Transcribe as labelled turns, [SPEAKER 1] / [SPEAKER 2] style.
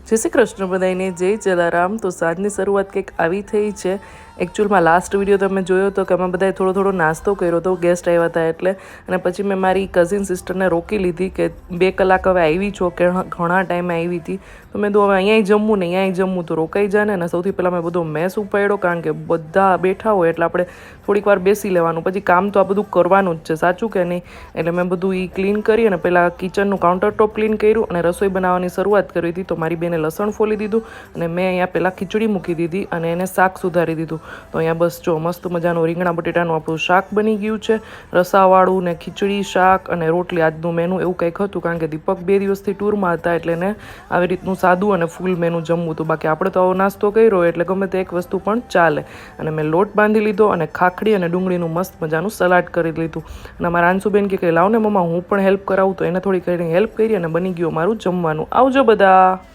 [SPEAKER 1] જય શ્રી કૃષ્ણ બધાને, જય જલારામ। તો સાંજની શરૂઆત કંઈક આવી થઈ છે। એકચ્યુઅલમાં લાસ્ટ વિડીયો તમે જોયો તો કે અમે બધાએ થોડો નાસ્તો કર્યો હતો, ગેસ્ટ આવ્યા હતા એટલે। અને પછી મેં મારી કઝિન સિસ્ટરને રોકી લીધી કે 2 કલાક હવે આવી છો કે ઘણા ટાઈમે આવી હતી, તો મેં તો હવે અહીંયાય જમવું ને અહીંયાય જમવું તો રોકાઈ જાય ને। સૌથી પહેલાં મેં બધો મેસ ઉપાડ્યો, કારણ કે બધા બેઠા હોય એટલે આપણે થોડીક વાર બેસી લેવાનું, પછી કામ તો આ બધું કરવાનું જ છે, સાચું કે નહીં? એટલે મેં બધું ક્લીન કરી અને પહેલાં કિચનનું કાઉન્ટર ટોપ ક્લીન કર્યું અને રસોઈ બનાવવાની શરૂઆત કરી હતી। તો મારી બેને લસણ ફોલી દીધું અને મેં અહીંયા પહેલાં ખીચડી મૂકી દીધી અને એને શાક સુધારી દીધું। તો અહીંયા બસ જો મસ્ત મજાનું રીંગણા બટેટાનું આપણું શાક બની ગયું છે, રસાવાળું ને ખીચડી શાક અને રોટલી। આજનું મેનુ એવું કંઈક હતું, કારણ કે દીપક 2 દિવસથી ટૂરમાં હતા એટલે એને આવી રીતનું સાદું અને ફૂલ મેનુ જમવું હતું। બાકી આપણે તો આવો નાસ્તો કર્યો એટલે ગમે તે એક વસ્તુ પણ ચાલે। અને મેં લોટ બાંધી લીધો અને ખાખડી અને ડુંગળીનું મસ્ત મજાનું સલાડ કરી લીધું। અને અમારા આંસુબેન કે લાવ ને મમ્મા હું પણ હેલ્પ કરાવું, તો એને થોડી હેલ્પ કરી અને બની ગયું મારું જમવાનું। આવજો બધા।